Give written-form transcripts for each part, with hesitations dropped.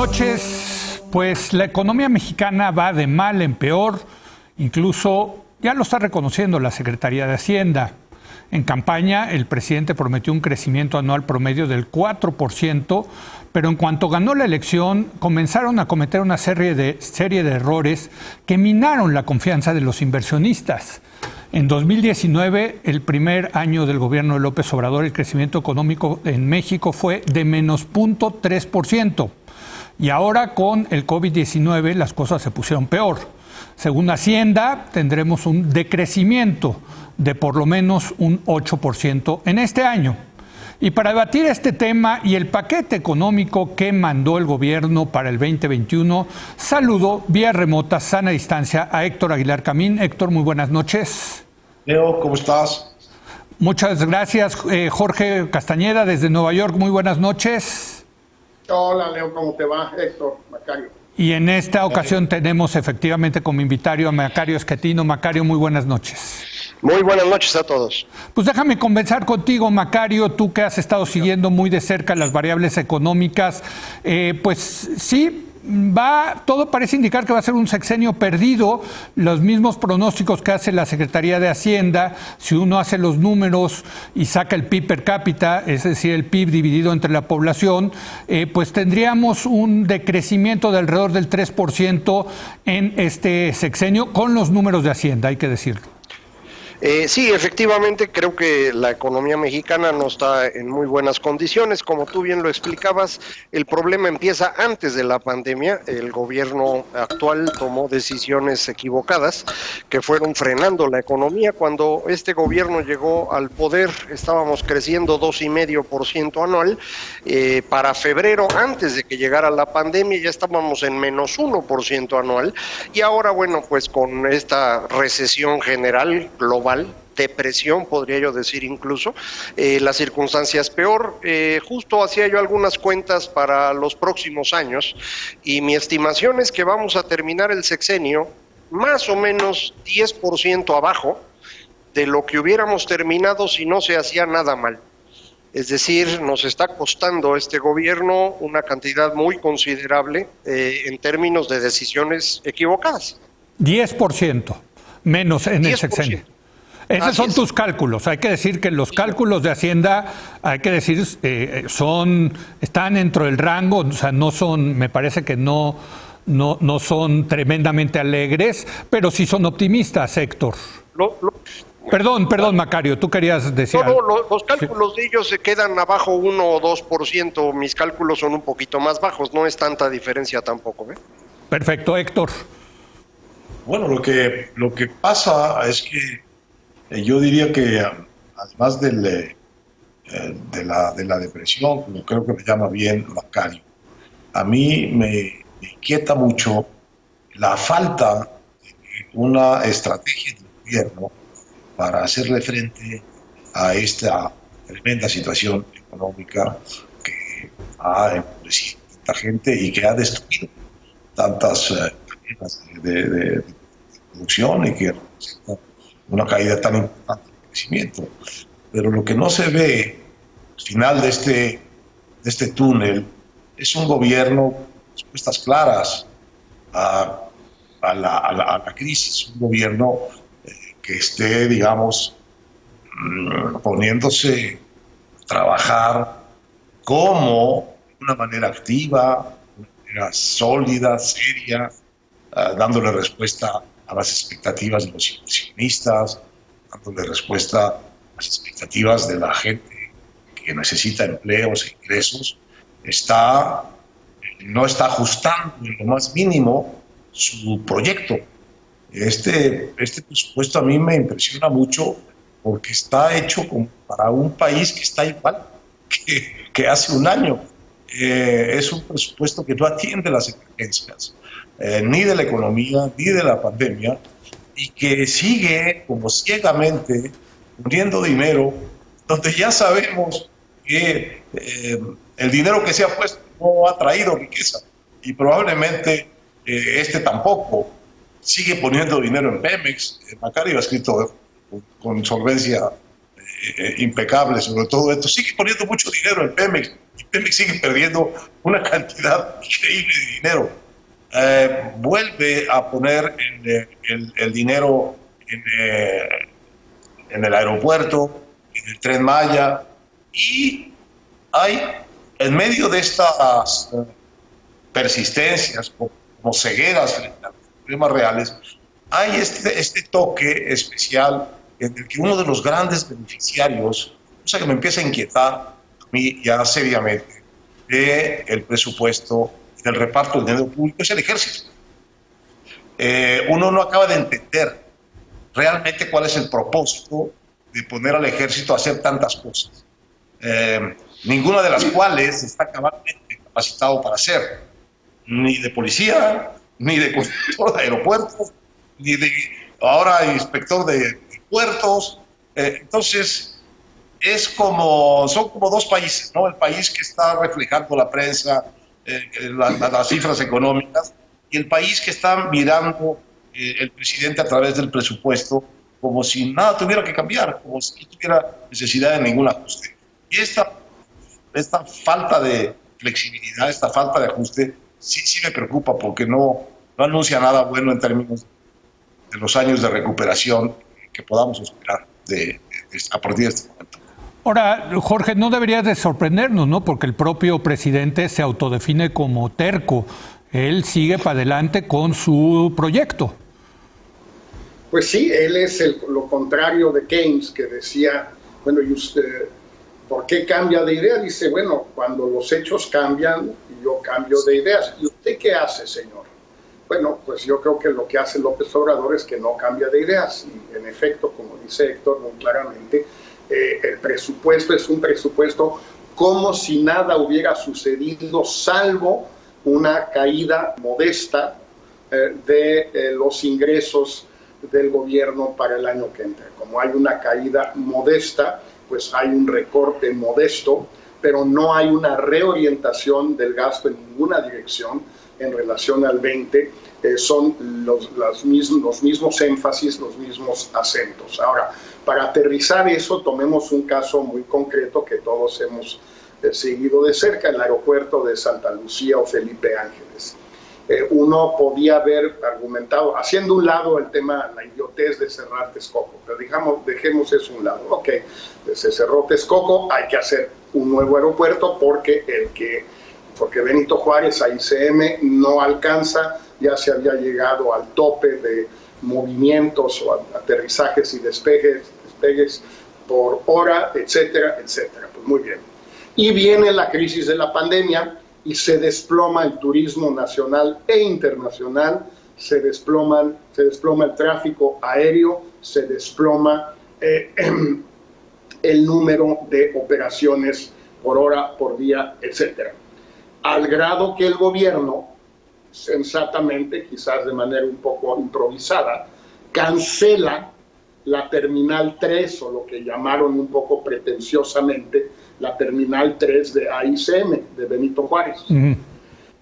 noches. Pues la economía mexicana va de mal en peor, incluso ya lo está reconociendo la Secretaría de Hacienda. En campaña, el presidente prometió un crecimiento anual promedio del 4%, pero en cuanto ganó la elección, comenzaron a cometer una serie de errores que minaron la confianza de los inversionistas. En 2019, el primer año del gobierno de López Obrador, el crecimiento económico en México fue de menos 0.3%. Y ahora con el COVID-19 las cosas se pusieron peor. Según Hacienda, tendremos un decrecimiento de por lo menos un 8% en este año. Y para debatir este tema y el paquete económico que mandó el gobierno para el 2021, saludo vía remota, sana distancia, a Héctor Aguilar Camín. Héctor, muy buenas noches. Leo, ¿cómo estás? Muchas gracias. Jorge Castañeda, desde Nueva York, muy buenas noches. Hola, Leo, ¿cómo te va? Héctor, Macario. Y en esta ocasión tenemos efectivamente como invitario a Macario Schettino. Macario, muy buenas noches. Muy buenas noches a todos. Pues déjame conversar contigo, Macario, tú que has estado siguiendo muy de cerca las variables económicas. Pues sí, todo parece indicar que va a ser un sexenio perdido. Los mismos pronósticos que hace la Secretaría de Hacienda, si uno hace los números y saca el PIB per cápita, es decir, el PIB dividido entre la población, pues tendríamos un decrecimiento de alrededor del 3% en este sexenio, con los números de Hacienda, hay que decirlo. Sí, efectivamente, creo que la economía mexicana no está en muy buenas condiciones. Como tú bien lo explicabas, el problema empieza antes de la pandemia. El gobierno actual tomó decisiones equivocadas que fueron frenando la economía. Cuando este gobierno llegó al poder, estábamos creciendo 2,5% anual. Para febrero, antes de que llegara la pandemia, ya estábamos en menos 1% anual. Y ahora, bueno, pues con esta recesión general global, depresión, podría yo decir incluso, la circunstancia es peor. Justo hacía yo algunas cuentas para los próximos años y mi estimación es que vamos a terminar el sexenio más o menos 10% abajo de lo que hubiéramos terminado si no se hacía nada mal. Es decir, nos está costando este gobierno una cantidad muy considerable en términos de decisiones equivocadas. 10% menos en 10%. El sexenio. Esos son tus cálculos. Hay que decir que los cálculos de Hacienda, hay que decir, están dentro del rango, o sea, no son, me parece que no son tremendamente alegres, pero sí son optimistas, Héctor. Perdón, Macario, tú querías decir algo. Los cálculos de ellos se quedan abajo 1 o 2%, mis cálculos son un poquito más bajos, no es tanta diferencia tampoco, ¿eh? Perfecto, Héctor. Bueno, lo que pasa es que yo diría que además de la depresión, como creo que me llama bien Macario, a mí me inquieta mucho la falta de una estrategia del gobierno para hacerle frente a esta tremenda situación económica que ha empobrecido a tanta gente y que ha destruido tantas cadenas de producción y que representa una caída tan importante de crecimiento. Pero lo que no se ve al final de este túnel es un gobierno con respuestas claras a la crisis, un gobierno que esté, digamos, poniéndose a trabajar como de una manera activa, de una manera sólida, seria, dándole respuesta a las expectativas de los inversionistas, dándole respuesta a las expectativas de la gente que necesita empleos e ingresos, no está ajustando en lo más mínimo su proyecto. Este presupuesto a mí me impresiona mucho porque está hecho para un país que está igual que hace un año. Es un presupuesto que no atiende las emergencias, ni de la economía, ni de la pandemia, y que sigue como ciegamente poniendo dinero donde ya sabemos que el dinero que se ha puesto no ha traído riqueza, y probablemente tampoco. Sigue poniendo dinero en Pemex. Macario ha escrito con solvencia impecable sobre todo esto. Sigue poniendo mucho dinero en Pemex, y Pemex sigue perdiendo una cantidad increíble de dinero. Vuelve a poner el dinero en el aeropuerto, en el Tren Maya, y hay, en medio de estas persistencias, como cegueras frente a los problemas reales, hay este toque especial en el que uno de los grandes beneficiarios, cosa que me empieza a inquietar a mí ya seriamente, del presupuesto, del reparto del dinero público, es el ejército. Uno no acaba de entender realmente cuál es el propósito de poner al ejército a hacer tantas cosas, ninguna de las cuales está cabalmente capacitado para hacer, ni de policía, ni de constructor de aeropuertos, ni de ahora inspector de puertos. Entonces, son como dos países, ¿no? El país que está reflejando la prensa, las cifras económicas, y el país que está mirando el presidente a través del presupuesto como si nada tuviera que cambiar, como si no tuviera necesidad de ningún ajuste. Y esta falta de flexibilidad, esta falta de ajuste, sí me preocupa, porque no anuncia nada bueno en términos de los años de recuperación que podamos esperar a partir de este momento. Ahora, Jorge, no deberías de sorprendernos, ¿no? Porque el propio presidente se autodefine como terco. Él sigue para adelante con su proyecto. Pues sí, él es lo contrario de Keynes, que decía, bueno, ¿y usted por qué cambia de idea? Dice, bueno, cuando los hechos cambian, yo cambio de ideas. ¿Y usted qué hace, señor? Bueno, pues yo creo que lo que hace López Obrador es que no cambia de ideas. Y en efecto, como dice Héctor muy claramente, el presupuesto es un presupuesto como si nada hubiera sucedido, salvo una caída modesta de los ingresos del gobierno para el año que entra. Como hay una caída modesta, pues hay un recorte modesto, pero no hay una reorientación del gasto en ninguna dirección en relación al 20. Son los mismos énfasis, los mismos acentos. Ahora, para aterrizar eso, tomemos un caso muy concreto que todos hemos seguido de cerca, el aeropuerto de Santa Lucía o Felipe Ángeles. Uno podía haber argumentado, haciendo un lado el tema, la idiotez de cerrar Texcoco, pero dejemos eso a un lado. Ok, se cerró Texcoco, hay que hacer un nuevo aeropuerto porque Benito Juárez, AICM, no alcanza, ya se había llegado al tope de movimientos o aterrizajes y despegues por hora, etcétera, etcétera. Pues muy bien. Y viene la crisis de la pandemia y se desploma el turismo nacional e internacional, se desploma el tráfico aéreo, se desploma el número de operaciones por hora, por día, etcétera. Al grado que el gobierno, sensatamente, quizás de manera un poco improvisada, cancela la Terminal 3, o lo que llamaron un poco pretenciosamente la Terminal 3 de AICM, de Benito Juárez.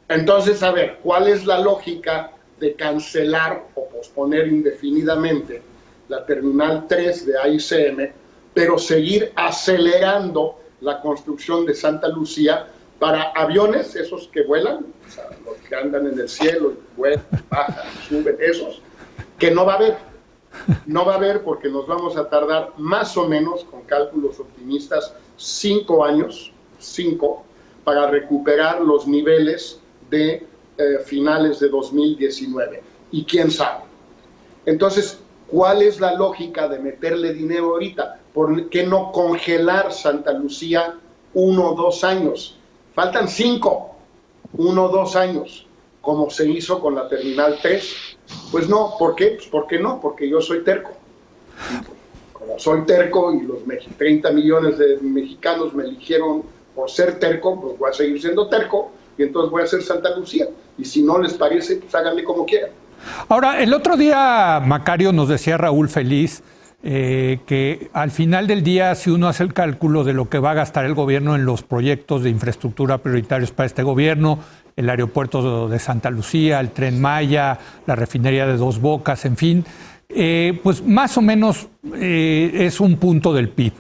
Entonces, a ver, ¿cuál es la lógica de cancelar o posponer indefinidamente la Terminal 3 de AICM, pero seguir acelerando la construcción de Santa Lucía para aviones, esos que vuelan, o sea, los que andan en el cielo, vuelan, bajan, suben, esos, que no va a haber? No va a haber, porque nos vamos a tardar más o menos, con cálculos optimistas, 5 años, para recuperar los niveles de finales de 2019. Y quién sabe. Entonces, ¿cuál es la lógica de meterle dinero ahorita? ¿Por qué no congelar Santa Lucía 1 o 2 años? Faltan 5, 1 o 2 años, como se hizo con la Terminal 3. Pues no, ¿por qué? Pues ¿por qué no? Porque yo soy terco. Como soy terco y los 30 millones de mexicanos me eligieron por ser terco, pues voy a seguir siendo terco y entonces voy a hacer Santa Lucía. Y si no les parece, pues háganle como quieran. Ahora, el otro día, Macario, nos decía Raúl Feliz que al final del día, si uno hace el cálculo de lo que va a gastar el gobierno en los proyectos de infraestructura prioritarios para este gobierno, el aeropuerto de Santa Lucía, el Tren Maya, la refinería de Dos Bocas, en fin, pues más o menos es un punto del PIB.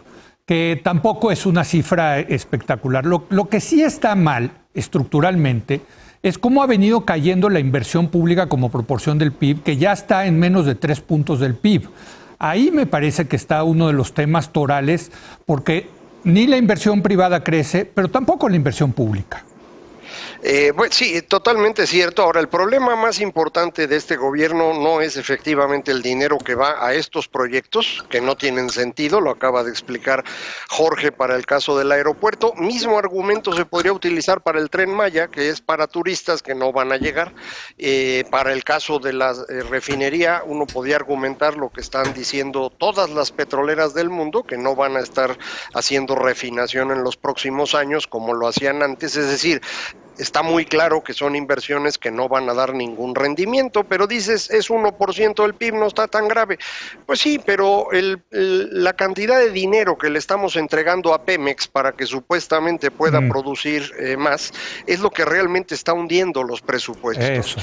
que tampoco es una cifra espectacular. Lo que sí está mal estructuralmente es cómo ha venido cayendo la inversión pública como proporción del PIB, que ya está en menos de 3 puntos del PIB. Ahí me parece que está uno de los temas torales, porque ni la inversión privada crece, pero tampoco la inversión pública. Bueno, sí, totalmente cierto. Ahora, el problema más importante de este gobierno no es efectivamente el dinero que va a estos proyectos, que no tienen sentido, lo acaba de explicar Jorge para el caso del aeropuerto. Mismo argumento se podría utilizar para el Tren Maya, que es para turistas que no van a llegar. Para el caso de la refinería, uno podría argumentar lo que están diciendo todas las petroleras del mundo, que no van a estar haciendo refinación en los próximos años como lo hacían antes, es decir, está muy claro que son inversiones que no van a dar ningún rendimiento, pero dices, es 1% del PIB, no está tan grave. Pues sí, pero la cantidad de dinero que le estamos entregando a Pemex para que supuestamente pueda producir más, es lo que realmente está hundiendo los presupuestos.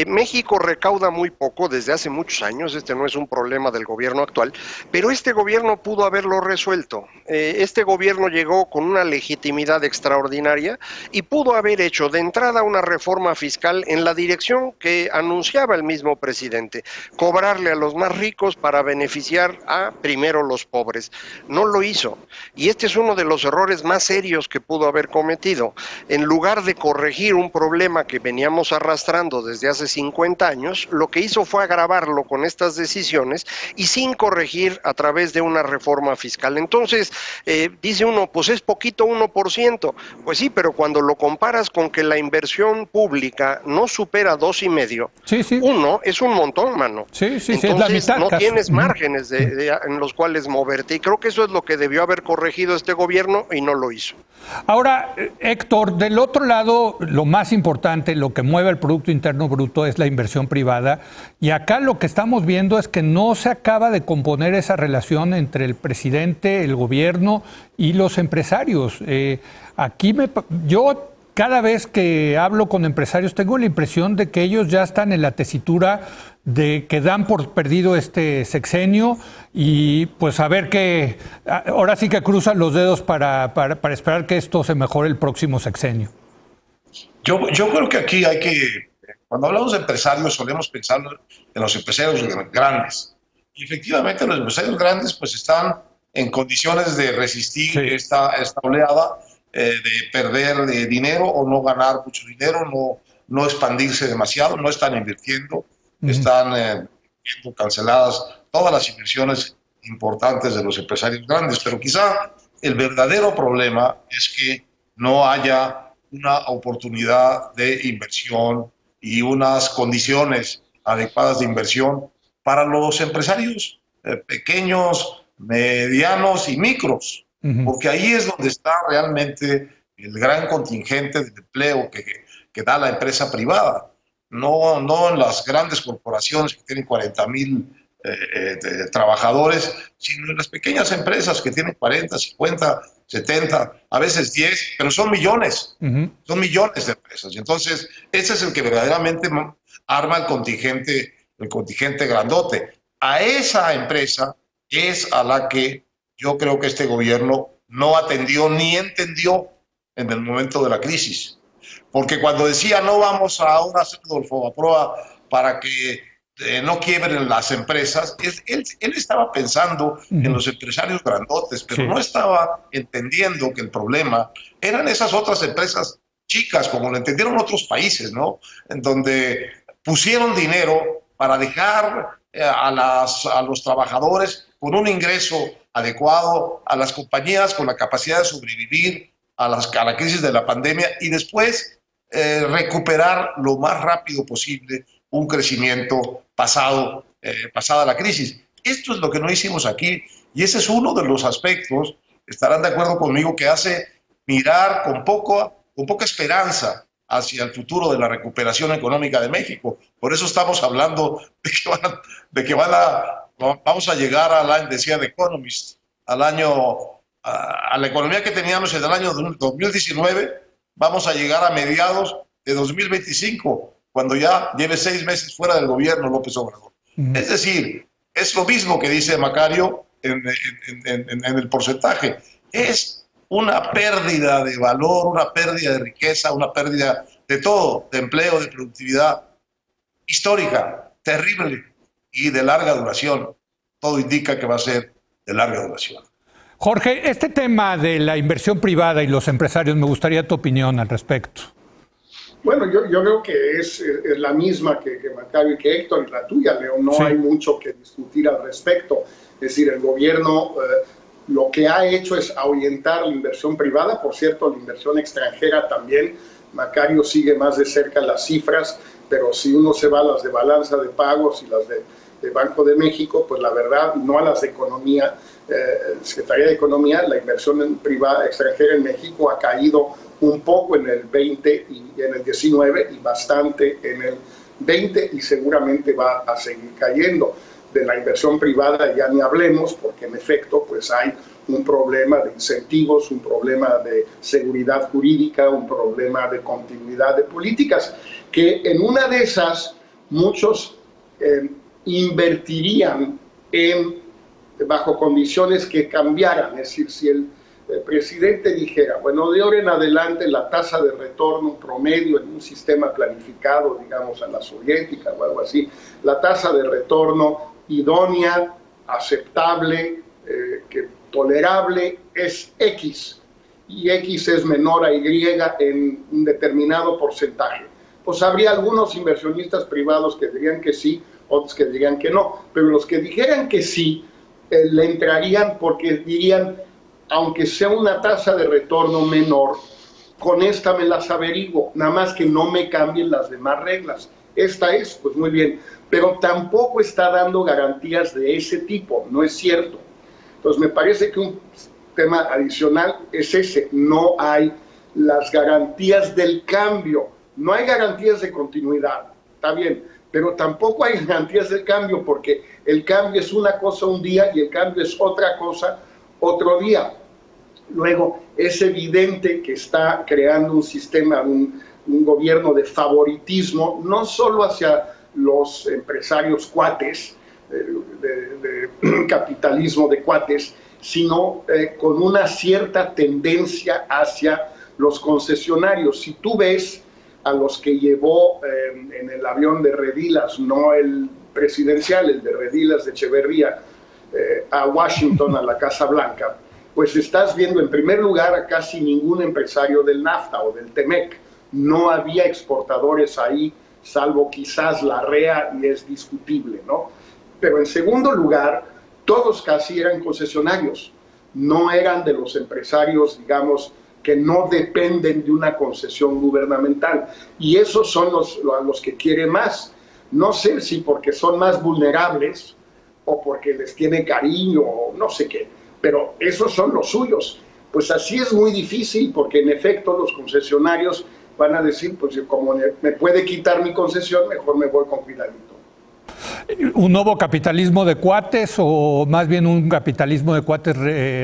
México recauda muy poco desde hace muchos años, este no es un problema del gobierno actual, pero este gobierno pudo haberlo resuelto. Este gobierno llegó con una legitimidad extraordinaria y pudo haber hecho de entrada una reforma fiscal en la dirección que anunciaba el mismo presidente, cobrarle a los más ricos para beneficiar a primero los pobres. No lo hizo, y este es uno de los errores más serios que pudo haber cometido. En lugar de corregir un problema que veníamos arrastrando desde hace 50 años, lo que hizo fue agravarlo con estas decisiones y sin corregir a través de una reforma fiscal. Entonces, dice uno, pues es poquito 1%, pues sí, pero cuando lo comparas con que la inversión pública no supera 2,5, uno es un montón, mano. Entonces, es la mitad, no casi. tienes márgenes en los cuales moverte, y creo que eso es lo que debió haber corregido este gobierno y no lo hizo. Ahora, Héctor, del otro lado, lo más importante, lo que mueve el Producto Interno Bruto es la inversión privada, y acá lo que estamos viendo es que no se acaba de componer esa relación entre el presidente, el gobierno y los empresarios. Yo cada vez que hablo con empresarios tengo la impresión de que ellos ya están en la tesitura de que dan por perdido este sexenio y pues a ver que ahora sí que cruzan los dedos para esperar que esto se mejore el próximo sexenio. Yo creo que aquí hay que, cuando hablamos de empresarios, solemos pensar en los empresarios grandes. Y efectivamente los empresarios grandes pues están en condiciones de resistir esta oleada, de perder dinero o no ganar mucho dinero, no expandirse demasiado, no están invirtiendo, están viendo canceladas todas las inversiones importantes de los empresarios grandes. Pero quizá el verdadero problema es que no haya una oportunidad de inversión y unas condiciones adecuadas de inversión para los empresarios pequeños, medianos y micros. Porque ahí es donde está realmente el gran contingente de empleo que da la empresa privada. No en las grandes corporaciones que tienen 40,000 trabajadores, sino en las pequeñas empresas que tienen 40, 50, 70, a veces 10, pero son millones. Son millones de empresas. Y entonces, ese es el que verdaderamente arma el contingente grandote. A esa empresa es a la que yo creo que este gobierno no atendió ni entendió en el momento de la crisis. Porque cuando decía no vamos ahora a hacer Fobaproa para que no quiebren las empresas, él estaba pensando en los empresarios grandotes, pero no estaba entendiendo que el problema eran esas otras empresas chicas, como lo entendieron otros países, ¿no? En donde pusieron dinero para dejar a los trabajadores con un ingreso adecuado, a las compañías con la capacidad de sobrevivir a la crisis de la pandemia y después recuperar lo más rápido posible un crecimiento pasada la crisis. Esto es lo que no hicimos aquí y ese es uno de los aspectos, estarán de acuerdo conmigo, que hace mirar con poca esperanza hacia el futuro de la recuperación económica de México. Por eso estamos hablando de que vamos a llegar al año, decía The Economist, a la economía que teníamos en el año 2019, vamos a llegar a mediados de 2025, cuando ya lleve 6 meses fuera del gobierno López Obrador. Es decir, es lo mismo que dice Macario, en el porcentaje. Es una pérdida de valor, una pérdida de riqueza, una pérdida de todo, de empleo, de productividad histórica, terrible y de larga duración. Todo indica que va a ser de larga duración. Jorge, este tema de la inversión privada y los empresarios, me gustaría tu opinión al respecto. Bueno, yo creo que es la misma que Macario y que Héctor y la tuya, Leo. No hay mucho que discutir al respecto. Es decir, el gobierno lo que ha hecho es ahuyentar la inversión privada. Por cierto, la inversión extranjera también. Macario sigue más de cerca las cifras, pero si uno se va a las de balanza de pagos y las de Banco de México, pues la verdad, no a las de Economía, Secretaría de Economía, la inversión privada extranjera en México ha caído un poco en el 20 y en el 19 y bastante en el 20 y seguramente va a seguir cayendo. De la inversión privada ya ni hablemos, porque en efecto pues hay un problema de incentivos, un problema de seguridad jurídica, un problema de continuidad de políticas, que en una de esas muchos invertirían bajo condiciones que cambiaran. Es decir, si el presidente dijera, bueno, de ahora en adelante la tasa de retorno promedio en un sistema planificado, digamos a la soviética o algo así, la tasa de retorno idónea, aceptable, tolerable es X, y X es menor a Y en un determinado porcentaje. Pues habría algunos inversionistas privados que dirían que sí, otros que dirían que no, pero los que dijeran que sí, le entrarían porque dirían, aunque sea una tasa de retorno menor, con esta me las averiguo, nada más que no me cambien las demás reglas. Esta es, pues muy bien, pero tampoco está dando garantías de ese tipo, no es cierto. Entonces me parece que un tema adicional es ese, no hay las garantías del cambio, no hay garantías de continuidad, está bien, pero tampoco hay garantías del cambio, porque el cambio es una cosa un día y el cambio es otra cosa otro día. Luego, es evidente que está creando un sistema, un gobierno de favoritismo, no solo hacia los empresarios cuates, de capitalismo de cuates, sino con una cierta tendencia hacia los concesionarios. Si tú ves a los que llevó en el avión de Redilas, no el presidencial, el de Redilas de Echeverría, a Washington, a la Casa Blanca, pues estás viendo en primer lugar a casi ningún empresario del NAFTA o del TEMEC. No había exportadores ahí, salvo quizás la REA, y es discutible, ¿no? Pero en segundo lugar, todos casi eran concesionarios, no eran de los empresarios, digamos, que no dependen de una concesión gubernamental. Y esos son los que quiere más. No sé si porque son más vulnerables o porque les tiene cariño o no sé qué, pero esos son los suyos. Pues así es muy difícil, porque en efecto los concesionarios van a decir, pues como me puede quitar mi concesión, mejor me voy con cuidadito. ¿Un nuevo capitalismo de cuates o más bien un capitalismo de cuates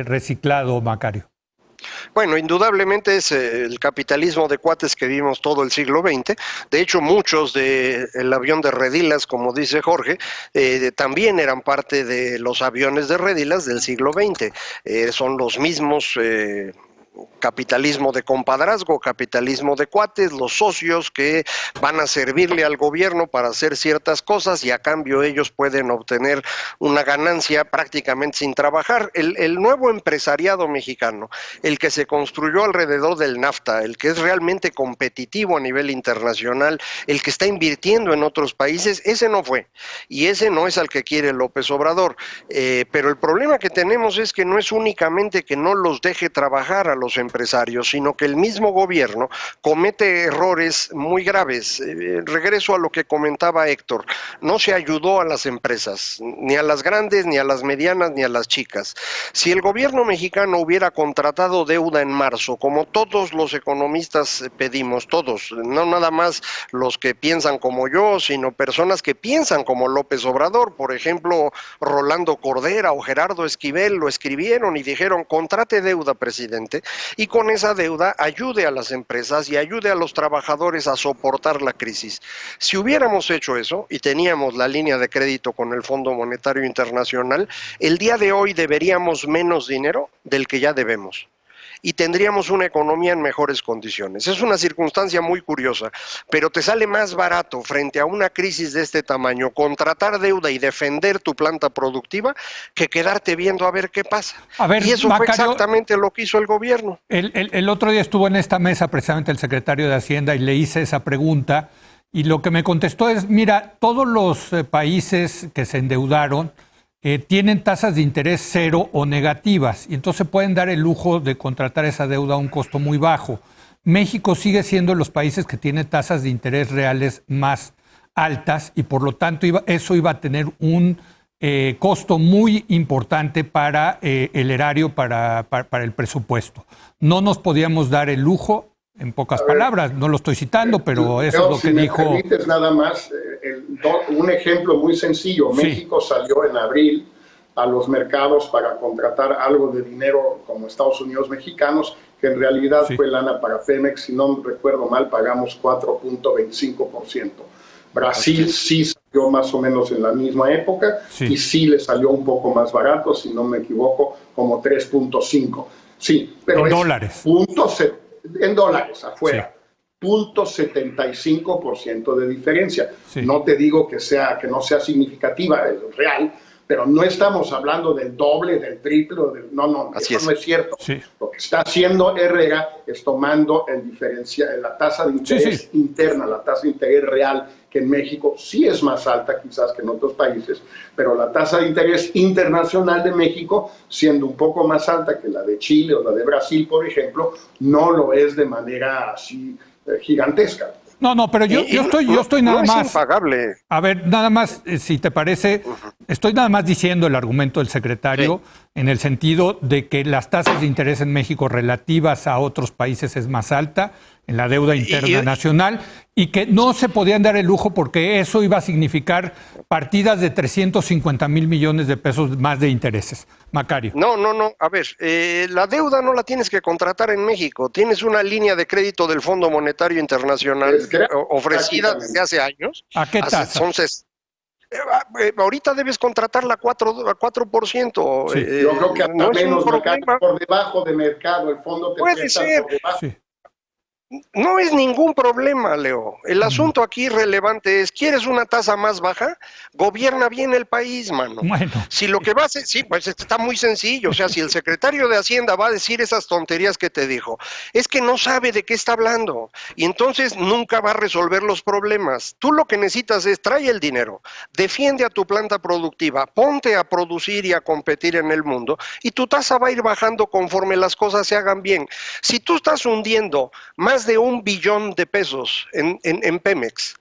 reciclado, Macario? Bueno, indudablemente es el capitalismo de cuates que vimos todo el siglo XX. De hecho, muchos del avión de Redilas, como dice Jorge, también eran parte de los aviones de Redilas del siglo XX. Son los mismos capitalismo de compadrazgo, capitalismo de cuates, los socios que van a servirle al gobierno para hacer ciertas cosas y a cambio ellos pueden obtener una ganancia prácticamente sin trabajar. El nuevo empresariado mexicano, el que se construyó alrededor del NAFTA, el que es realmente competitivo a nivel internacional, el que está invirtiendo en otros países, ese no fue, y ese no es al que quiere López Obrador. Pero el problema que tenemos es que no es únicamente que no los deje trabajar a los empresarios, sino que el mismo gobierno comete errores muy graves. Regreso a lo que comentaba Héctor, no se ayudó a las empresas, ni a las grandes, ni a las medianas, ni a las chicas. Si el gobierno mexicano hubiera contratado deuda en marzo, como todos los economistas pedimos, todos, no nada más los que piensan como yo, sino personas que piensan como López Obrador, por ejemplo, Rolando Cordera o Gerardo Esquivel lo escribieron y dijeron, contrate deuda, presidente, y con esa deuda ayude a las empresas y ayude a los trabajadores a soportar la crisis. Si hubiéramos hecho eso y teníamos la línea de crédito con el Fondo Monetario Internacional, el día de hoy deberíamos menos dinero del que ya debemos y tendríamos una economía en mejores condiciones. Es una circunstancia muy curiosa, pero te sale más barato frente a una crisis de este tamaño contratar deuda y defender tu planta productiva que quedarte viendo a ver qué pasa. A ver, y eso Macario, fue exactamente lo que hizo el gobierno. El otro día estuvo en esta mesa precisamente el secretario de Hacienda y le hice esa pregunta y lo que me contestó es, mira, todos los países que se endeudaron tienen tasas de interés cero o negativas y entonces pueden dar el lujo de contratar esa deuda a un costo muy bajo. México sigue siendo los países que tienen tasas de interés reales más altas y por lo tanto eso iba a tener un costo muy importante para el erario, para el presupuesto. No nos podíamos dar el lujo, en pocas palabras, no lo estoy citando, pero eso es lo que dijo. Si me permites nada más, un ejemplo muy sencillo. Sí. México salió en abril a los mercados para contratar algo de dinero como Estados Unidos mexicanos, que en realidad fue lana para Pemex, si no recuerdo mal, pagamos 4.25%. Brasil sí salió más o menos en la misma época y sí le salió un poco más barato, si no me equivoco, como 3.5%. Sí, pero en dólares. En dólares afuera. 0.75% de diferencia. No te digo que no sea significativa, es real, pero no estamos hablando del doble, del triple, no es cierto. Lo que está haciendo Herrera es tomando la tasa de interés interna, la tasa de interés real, que en México sí es más alta quizás que en otros países, pero la tasa de interés internacional de México, siendo un poco más alta que la de Chile o la de Brasil, por ejemplo, no lo es de manera así gigantesca. No, pero yo estoy nada más. Es impagable. A ver, nada más, si te parece, estoy nada más diciendo el argumento del secretario en el sentido de que las tasas de interés en México relativas a otros países es más alta en la deuda interna nacional y que no se podían dar el lujo porque eso iba a significar partidas de 350,000 millones de pesos más de intereses. Macario. No. A ver, la deuda no la tienes que contratar en México. Tienes una línea de crédito del Fondo Monetario Internacional ofrecida desde hace años. ¿A qué tasa? Entonces, ahorita debes contratarla a 4%. Yo creo que hasta no menos por debajo de mercado. El fondo te puede ser. Por debajo. No es ningún problema, Leo. El asunto aquí relevante es, ¿quieres una tasa más baja? Gobierna bien el país, mano. Bueno. Si lo que va a hacer, pues está muy sencillo. O sea, si el secretario de Hacienda va a decir esas tonterías que te dijo, es que no sabe de qué está hablando. Y entonces nunca va a resolver los problemas. Tú lo que necesitas es, trae el dinero, defiende a tu planta productiva, ponte a producir y a competir en el mundo, y tu tasa va a ir bajando conforme las cosas se hagan bien. Si tú estás hundiendo más de $1 billón de pesos en Pemex,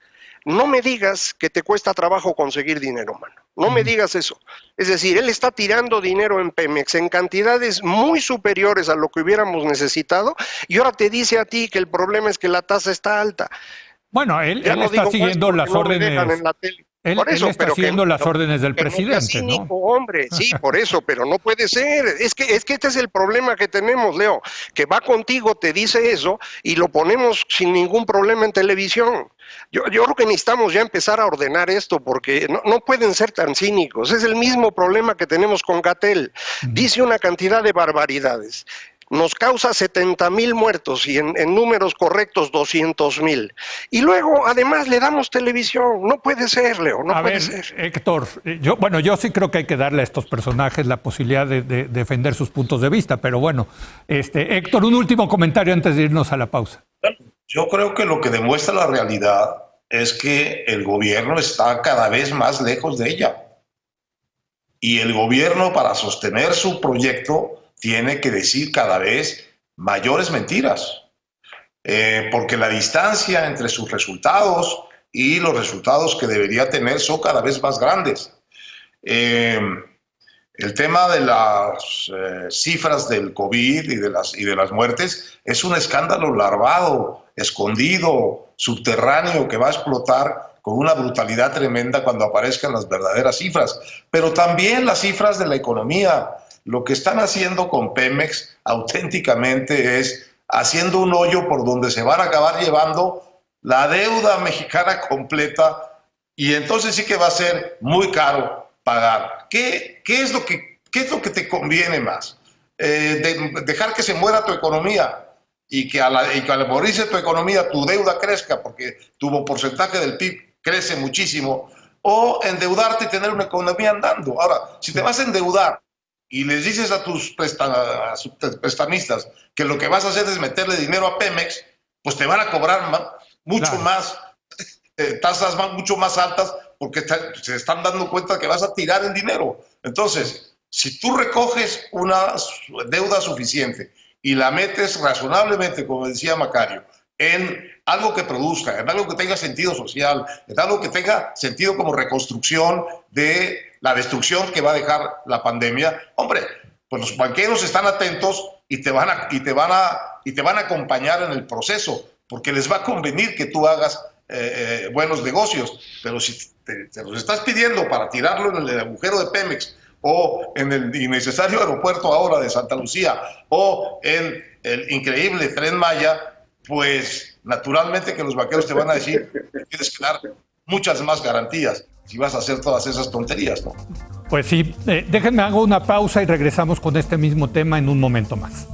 no me digas que te cuesta trabajo conseguir dinero, mano. No me digas eso. Es decir, él está tirando dinero en Pemex en cantidades muy superiores a lo que hubiéramos necesitado y ahora te dice a ti que el problema es que la tasa está alta. Bueno, él está siguiendo las órdenes. Él está siguiendo las órdenes del presidente, ¿no? Hombre, sí, por eso, pero no puede ser. Es que este es el problema que tenemos, Leo, que va contigo, te dice eso y lo ponemos sin ningún problema en televisión. Yo creo que necesitamos ya empezar a ordenar esto porque no pueden ser tan cínicos. Es el mismo problema que tenemos con Gatell. Dice una cantidad de barbaridades. Nos causa 70,000 muertos y en números correctos 200,000. Y luego, además, le damos televisión. No puede ser, Leo, no puede ser. Héctor, yo sí creo que hay que darle a estos personajes la posibilidad de defender sus puntos de vista, pero bueno, Héctor, un último comentario antes de irnos a la pausa. Yo creo que lo que demuestra la realidad es que el gobierno está cada vez más lejos de ella. Y el gobierno, para sostener su proyecto, tiene que decir cada vez mayores mentiras, porque la distancia entre sus resultados y los resultados que debería tener son cada vez más grandes. El tema de las cifras del COVID y de las muertes es un escándalo larvado, escondido, subterráneo, que va a explotar con una brutalidad tremenda cuando aparezcan las verdaderas cifras, pero también las cifras de la economía. Lo que están haciendo con Pemex auténticamente es haciendo un hoyo por donde se van a acabar llevando la deuda mexicana completa, y entonces sí que va a ser muy caro pagar. ¿Qué es lo que te conviene más? Dejar que se muera tu economía y que al morirse tu economía tu deuda crezca porque tu porcentaje del PIB crece muchísimo, o endeudarte y tener una economía andando. Ahora, si te vas a endeudar y les dices a tus prestamistas que lo que vas a hacer es meterle dinero a Pemex, pues te van a cobrar mucho más, tasas mucho más altas, porque se están dando cuenta que vas a tirar el dinero. Entonces, si tú recoges una deuda suficiente y la metes razonablemente, como decía Macario, en algo que produzca, en algo que tenga sentido social, en algo que tenga sentido como reconstrucción de la destrucción que va a dejar la pandemia, hombre, pues los banqueros están atentos y te van a acompañar en el proceso, porque les va a convenir que tú hagas buenos negocios. Pero si te los estás pidiendo para tirarlo en el agujero de Pemex, o en el innecesario aeropuerto ahora de Santa Lucía, o en el increíble Tren Maya, pues naturalmente que los banqueros te van a decir que tienes que dar muchas más garantías si vas a hacer todas esas tonterías, ¿no? Pues sí, déjenme hago una pausa y regresamos con este mismo tema en un momento más.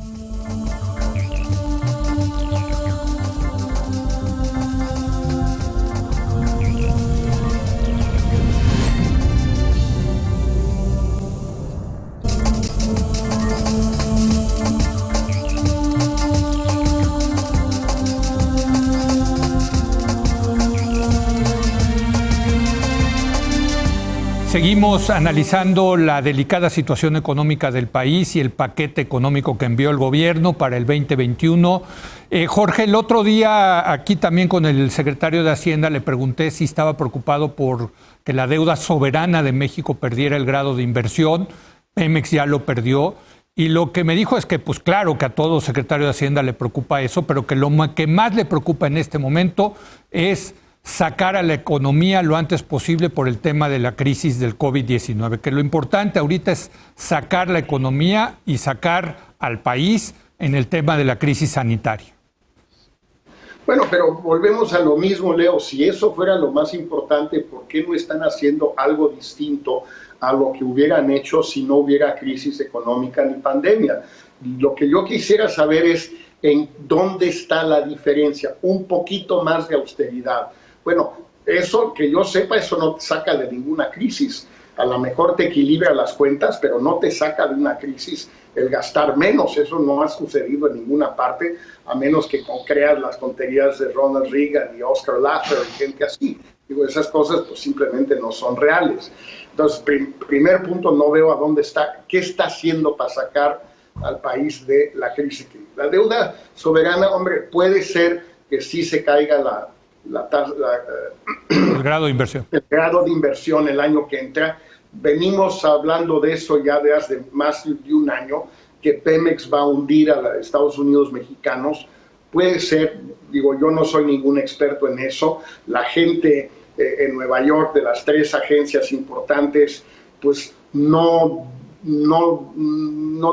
Seguimos analizando la delicada situación económica del país y el paquete económico que envió el gobierno para el 2021. Jorge, el otro día aquí también con el secretario de Hacienda le pregunté si estaba preocupado por que la deuda soberana de México perdiera el grado de inversión. Pemex ya lo perdió. Y lo que me dijo es que, pues claro, que a todo secretario de Hacienda le preocupa eso, pero que lo que más le preocupa en este momento es sacar a la economía lo antes posible por el tema de la crisis del COVID-19, que lo importante ahorita es sacar la economía y sacar al país en el tema de la crisis sanitaria. Bueno, pero volvemos a lo mismo, Leo. Si eso fuera lo más importante, ¿por qué no están haciendo algo distinto a lo que hubieran hecho si no hubiera crisis económica ni pandemia? Lo que yo quisiera saber es en dónde está la diferencia, un poquito más de austeridad. Bueno, eso que yo sepa, eso no te saca de ninguna crisis. A lo mejor te equilibra las cuentas, pero no te saca de una crisis el gastar menos. Eso no ha sucedido en ninguna parte, a menos que creas las tonterías de Ronald Reagan y Oscar Laffer y gente así. Digo, esas cosas pues simplemente no son reales. Entonces, primer punto, no veo a dónde está, qué está haciendo para sacar al país de la crisis. La deuda soberana, hombre, puede ser que sí se caiga el grado de inversión. El grado de inversión el año que entra. Venimos hablando de eso ya de hace más de un año, que Pemex va a hundir a Estados Unidos mexicanos. Puede ser, digo, yo no soy ningún experto en eso. La gente en Nueva York, de las 3 agencias importantes, pues no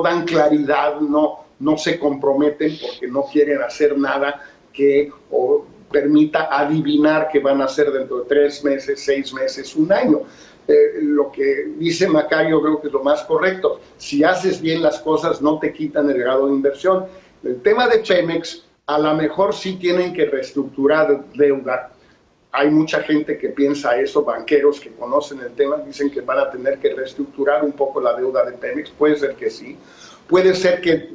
dan claridad, no se comprometen porque no quieren hacer nada que permita adivinar qué van a hacer dentro de 3 meses, 6 meses, un año. Lo que dice Macario creo que es lo más correcto. Si haces bien las cosas, no te quitan el grado de inversión. El tema de Pemex, a lo mejor sí tienen que reestructurar deuda. Hay mucha gente que piensa eso, banqueros que conocen el tema, dicen que van a tener que reestructurar un poco la deuda de Pemex. Puede ser que sí. Puede ser que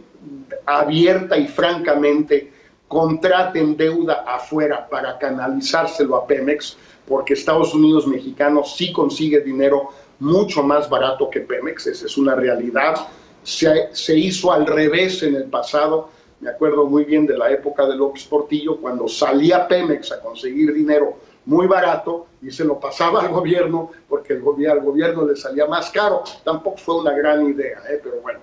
abierta y francamente contraten deuda afuera para canalizárselo a Pemex, porque Estados Unidos mexicanos sí consigue dinero mucho más barato que Pemex. Esa es una realidad. Se hizo al revés en el pasado. Me acuerdo muy bien de la época de López Portillo, cuando salía Pemex a conseguir dinero muy barato y se lo pasaba al gobierno porque al gobierno le salía más caro. Tampoco fue una gran idea, pero bueno.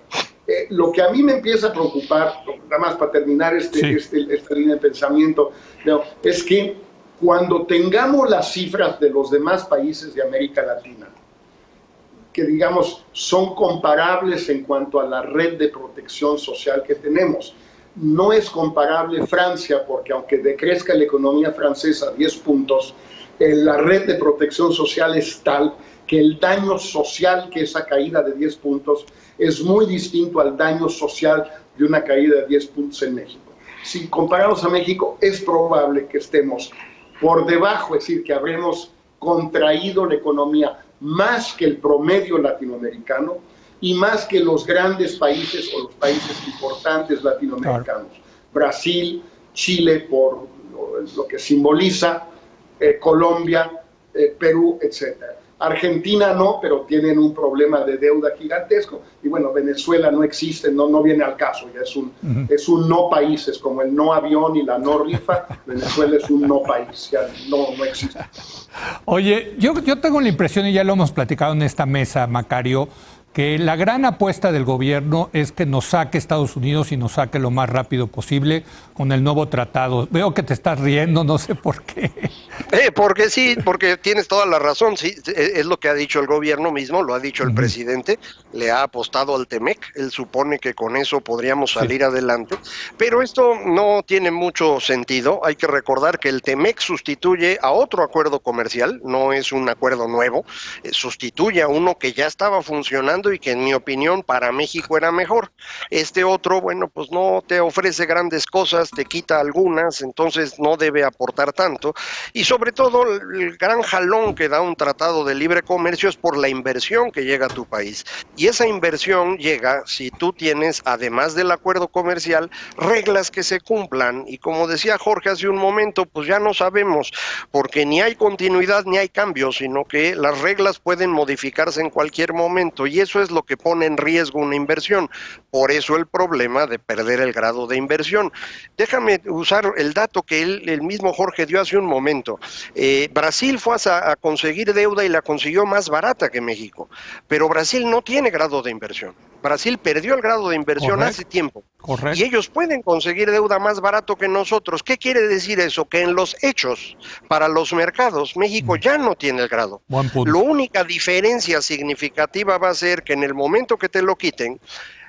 Lo que a mí me empieza a preocupar, nada más para terminar esta línea de pensamiento, es que cuando tengamos las cifras de los demás países de América Latina, que digamos son comparables en cuanto a la red de protección social que tenemos. No es comparable Francia, porque aunque decrezca la economía francesa 10 puntos, la red de protección social es tal que el daño social que esa caída de 10 puntos es muy distinto al daño social de una caída de 10 puntos en México. Si comparamos a México, es probable que estemos por debajo, es decir, que habremos contraído la economía más que el promedio latinoamericano y más que los grandes países o los países importantes latinoamericanos. Claro. Brasil, Chile, por lo que simboliza, Colombia, Perú, etcétera. Argentina no, pero tienen un problema de deuda gigantesco. Y bueno, Venezuela no existe, no viene al caso. Ya es un no país, es como el no avión y la no rifa. Venezuela es un no país, ya no existe. Oye, yo tengo la impresión, y ya lo hemos platicado en esta mesa, Macario, que la gran apuesta del gobierno es que nos saque Estados Unidos y nos saque lo más rápido posible con el nuevo tratado. Veo que te estás riendo, no sé por qué. Porque sí, porque tienes toda la razón, sí, es lo que ha dicho el gobierno mismo, lo ha dicho el presidente, le ha apostado al TEMEC, él supone que con eso podríamos salir adelante, pero esto no tiene mucho sentido. Hay que recordar que el TEMEC sustituye a otro acuerdo comercial, no es un acuerdo nuevo, sustituye a uno que ya estaba funcionando y que en mi opinión para México era mejor. Este otro, bueno, pues no te ofrece grandes cosas, te quita algunas, entonces no debe aportar tanto, y sobre todo el gran jalón que da un tratado de libre comercio es por la inversión que llega a tu país, y esa inversión llega si tú tienes, además del acuerdo comercial, reglas que se cumplan, y como decía Jorge hace un momento, pues ya no sabemos, porque ni hay continuidad ni hay cambios, sino que las reglas pueden modificarse en cualquier momento, y eso es lo que pone en riesgo una inversión. Por eso el problema de perder el grado de inversión. Déjame usar el dato que el mismo Jorge dio hace un momento. Brasil fue a conseguir deuda y la consiguió más barata que México, pero Brasil no tiene grado de inversión. Brasil perdió el grado de inversión hace tiempo. Y ellos pueden conseguir deuda más barato que nosotros. ¿Qué quiere decir eso? Que en los hechos, para los mercados, México ya no tiene el grado. La única diferencia significativa va a ser que en el momento que te lo quiten,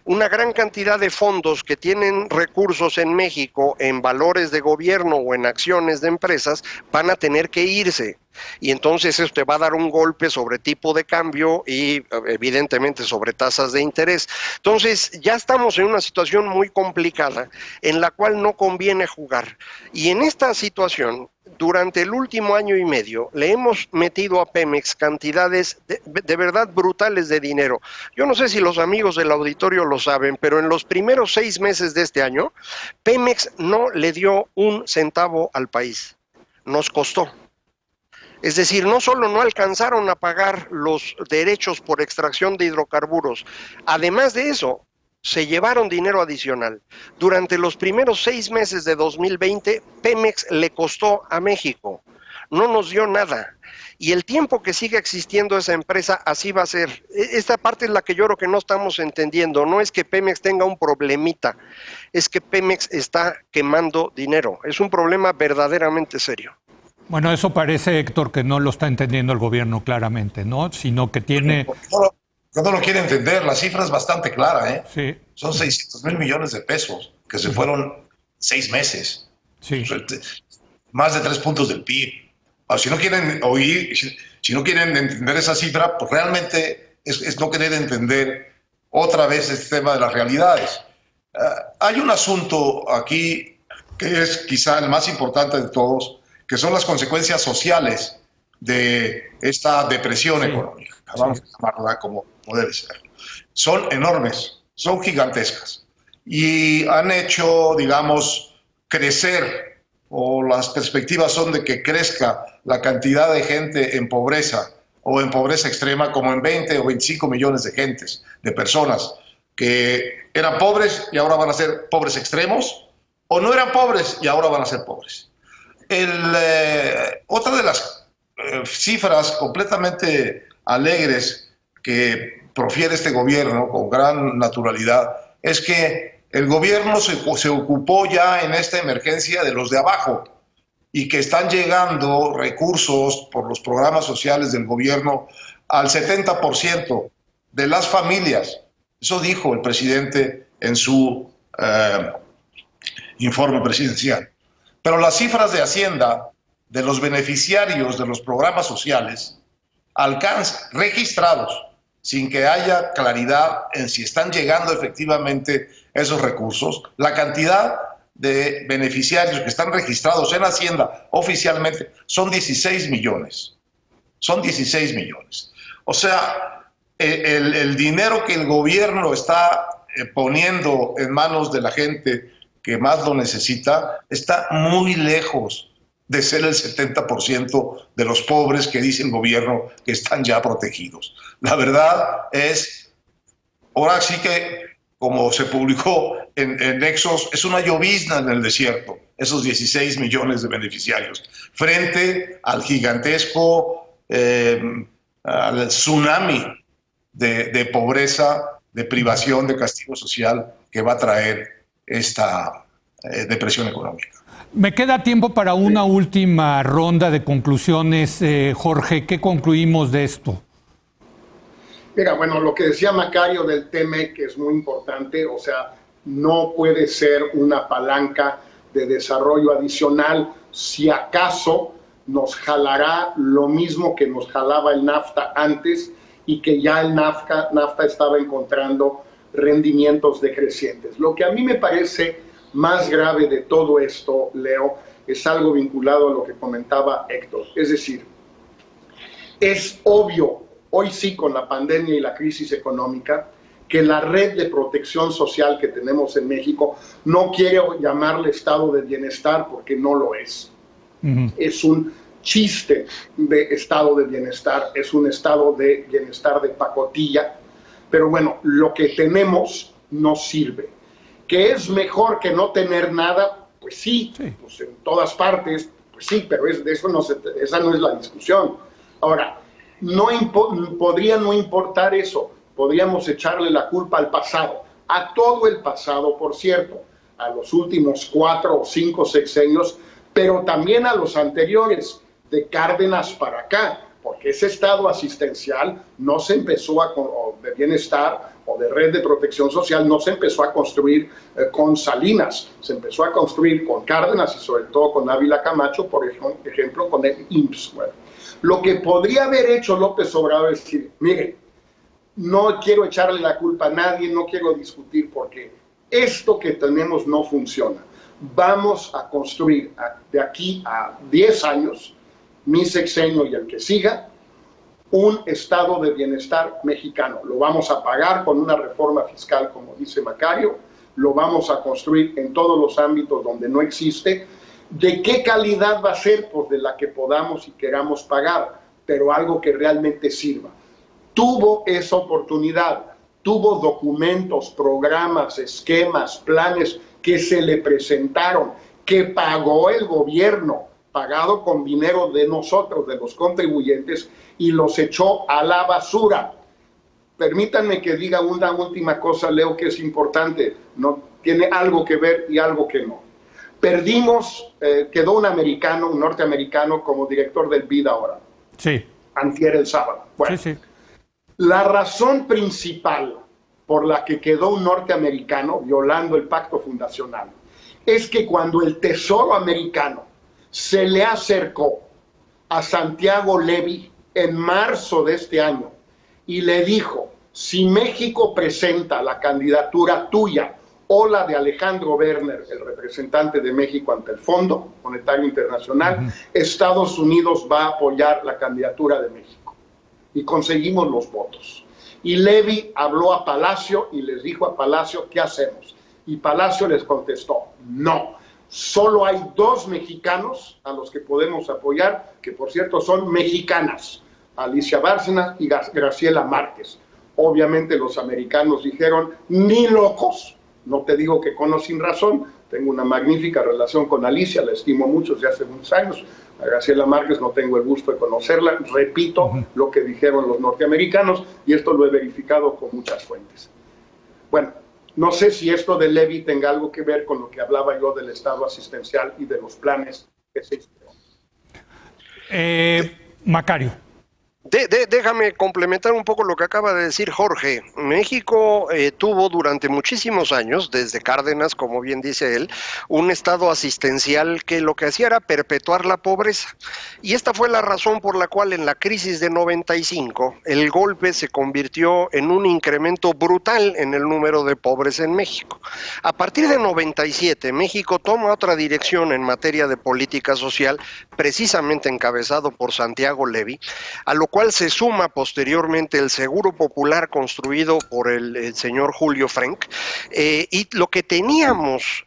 una gran cantidad de fondos que tienen recursos en México en valores de gobierno o en acciones de empresas van a tener que irse. Y entonces eso te va a dar un golpe sobre tipo de cambio y evidentemente sobre tasas de interés. Entonces ya estamos en una situación muy complicada en la cual no conviene jugar. Y en esta situación, durante el último año y medio, le hemos metido a Pemex cantidades de verdad brutales de dinero. Yo no sé si los amigos del auditorio lo saben, pero en los primeros 6 meses de este año, Pemex no le dio un centavo al país. Nos costó. Es decir, no solo no alcanzaron a pagar los derechos por extracción de hidrocarburos, además de eso, se llevaron dinero adicional. Durante los primeros 6 meses de 2020, Pemex le costó a México, no nos dio nada. Y el tiempo que siga existiendo esa empresa, así va a ser. Esta parte es la que yo creo que no estamos entendiendo. No es que Pemex tenga un problemita, es que Pemex está quemando dinero. Es un problema verdaderamente serio. Bueno, eso parece, Héctor, que no lo está entendiendo el gobierno claramente, ¿no? Sino que tiene... No lo quiere entender, la cifra es bastante clara, ¿eh? Sí. Son 600,000 millones de pesos que se fueron 6 meses. Sí. Más de 3 puntos del PIB. Si no quieren oír, si no quieren entender esa cifra, pues realmente es no querer entender otra vez este tema de las realidades. Hay un asunto aquí que es quizá el más importante de todos, que son las consecuencias sociales de esta depresión económica. Vamos a llamarla como debe ser. Son enormes, son gigantescas y han hecho, digamos, crecer, o las perspectivas son de que crezca la cantidad de gente en pobreza o en pobreza extrema como en 20 o 25 millones de gentes, de personas que eran pobres y ahora van a ser pobres extremos, o no eran pobres y ahora van a ser pobres. Otra de las cifras completamente alegres que profiere este gobierno con gran naturalidad es que el gobierno se ocupó ya en esta emergencia de los de abajo y que están llegando recursos por los programas sociales del gobierno al 70% de las familias. Eso dijo el presidente en su informe presidencial. Pero las cifras de Hacienda de los beneficiarios de los programas sociales registrados, sin que haya claridad en si están llegando efectivamente esos recursos, la cantidad de beneficiarios que están registrados en Hacienda oficialmente son 16 millones. Son 16 millones. O sea, el dinero que el gobierno está poniendo en manos de la gente que más lo necesita está muy lejos de ser el 70% de los pobres que dice el gobierno que están ya protegidos. La verdad es, ahora sí que, como se publicó en Nexos, es una llovizna en el desierto, esos 16 millones de beneficiarios, frente al gigantesco al tsunami de pobreza, de privación, de castigo social que va a traer esta depresión económica. Me queda tiempo para una última ronda de conclusiones, Jorge. ¿Qué concluimos de esto? Mira, bueno, lo que decía Macario del TEMEC es muy importante, o sea, no puede ser una palanca de desarrollo adicional, si acaso nos jalará lo mismo que nos jalaba el NAFTA antes y que ya el NAFTA estaba encontrando rendimientos decrecientes. Lo que a mí me parece más grave de todo esto, Leo, es algo vinculado a lo que comentaba Héctor. Es decir, es obvio, hoy sí con la pandemia y la crisis económica, que la red de protección social que tenemos en México, no quiero llamarle estado de bienestar porque no lo es. Es un chiste de estado de bienestar, es un estado de bienestar de pacotilla, pero bueno, lo que tenemos no sirve. ¿Que es mejor que no tener nada? Pues sí, pues en todas partes, pues sí, pero esa no es la discusión. Ahora, podría no importar eso, podríamos echarle la culpa al pasado, a todo el pasado, por cierto, a los últimos 4 o 5 sexenios, pero también a los anteriores, de Cárdenas para acá, porque ese estado asistencial no se empezó o de bienestar o de red de protección social no se empezó a construir con Salinas, se empezó a construir con Cárdenas y sobre todo con Ávila Camacho, por ejemplo, con el IMSS. Bueno, lo que podría haber hecho López Obrador es decir, mire, no quiero echarle la culpa a nadie, no quiero discutir porque esto que tenemos no funciona. Vamos a construir de aquí a 10 años, mi sexenio y el que siga, un estado de bienestar mexicano. Lo vamos a pagar con una reforma fiscal, como dice Macario, lo vamos a construir en todos los ámbitos donde no existe. ¿De qué calidad va a ser? Pues de la que podamos y queramos pagar, pero algo que realmente sirva. Tuvo esa oportunidad, tuvo documentos, programas, esquemas, planes que se le presentaron, que pagó el gobierno, pagado con dinero de nosotros, de los contribuyentes, y los echó a la basura. Permítanme que diga una última cosa, Leo, que es importante, no tiene algo que ver y algo que no. Perdimos, quedó un norteamericano como director del BID ahora. Sí. Antier el sábado. Bueno, sí. La razón principal por la que quedó un norteamericano violando el pacto fundacional es que cuando el Tesoro americano se le acercó a Santiago Levy en marzo de este año y le dijo, si México presenta la candidatura tuya o la de Alejandro Werner, el representante de México ante el Fondo Monetario Internacional, Estados Unidos va a apoyar la candidatura de México. Y conseguimos los votos. Y Levy habló a Palacio y les dijo a Palacio, ¿qué hacemos? Y Palacio les contestó, no. Solo hay 2 mexicanos a los que podemos apoyar, que por cierto son mexicanas, Alicia Bárcenas y Graciela Márquez. Obviamente los americanos dijeron, ni locos, no te digo que con o sin razón, tengo una magnífica relación con Alicia, la estimo mucho desde hace muchos años, a Graciela Márquez no tengo el gusto de conocerla, repito lo que dijeron los norteamericanos y esto lo he verificado con muchas fuentes. Bueno, no sé si esto de Levy tenga algo que ver con lo que hablaba yo del estado asistencial y de los planes que se hicieron. Macario. Déjame complementar un poco lo que acaba de decir Jorge. México tuvo durante muchísimos años, desde Cárdenas, como bien dice él, un estado asistencial que lo que hacía era perpetuar la pobreza. Y esta fue la razón por la cual en la crisis de 95 el golpe se convirtió en un incremento brutal en el número de pobres en México. A partir de 97, México toma otra dirección en materia de política social, precisamente encabezado por Santiago Levy, a lo cual se suma posteriormente el Seguro Popular construido por el señor Julio Frenk, y lo que teníamos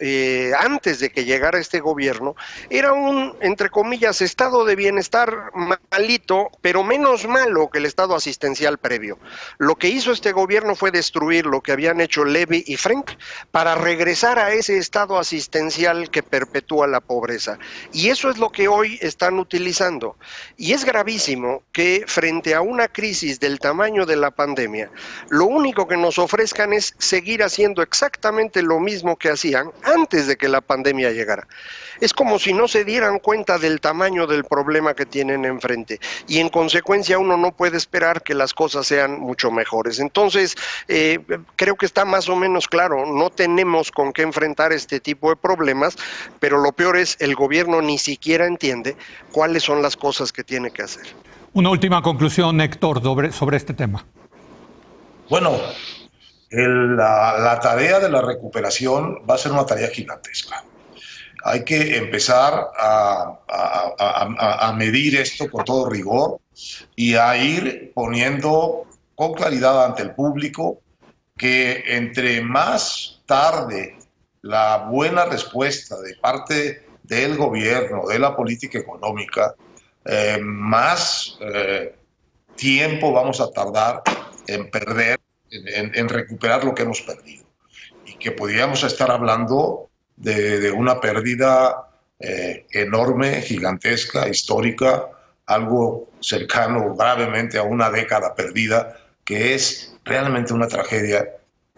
antes de que llegara este gobierno era un, entre comillas, estado de bienestar malito, pero menos malo que el estado asistencial previo. Lo que hizo este gobierno fue destruir lo que habían hecho Levy y Frenk para regresar a ese estado asistencial que perpetúa la pobreza. Y eso es lo que hoy están utilizando. Y es gravísimo que frente a una crisis del tamaño de la pandemia, lo único que nos ofrezcan es seguir haciendo exactamente lo mismo que hacían antes de que la pandemia llegara. Es como si no se dieran cuenta del tamaño del problema que tienen enfrente y en consecuencia uno no puede esperar que las cosas sean mucho mejores. Entonces, creo que está más o menos claro, no tenemos con qué enfrentar este tipo de problemas, pero lo peor es el gobierno ni siquiera entiende cuáles son las cosas que tiene que hacer. Una última conclusión, Héctor, sobre este tema. Bueno, la tarea de la recuperación va a ser una tarea gigantesca. Hay que empezar a medir esto con todo rigor y a ir poniendo con claridad ante el público que entre más tarde la buena respuesta de parte del gobierno, de la política económica, más tiempo vamos a tardar en perder, en recuperar lo que hemos perdido. Y que podríamos estar hablando de una pérdida enorme, gigantesca, histórica, algo cercano gravemente a una década perdida, que es realmente una tragedia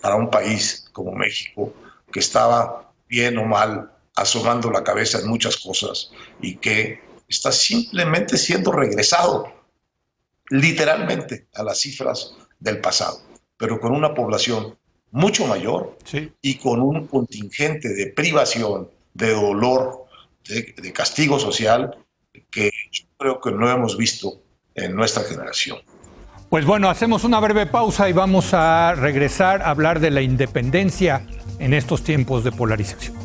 para un país como México, que estaba bien o mal asomando la cabeza en muchas cosas y que está simplemente siendo regresado literalmente a las cifras del pasado, pero con una población mucho mayor, sí, y con un contingente de privación, de dolor, de castigo social que yo creo que no hemos visto en nuestra generación. Pues bueno, hacemos una breve pausa y vamos a regresar a hablar de la independencia en estos tiempos de polarización.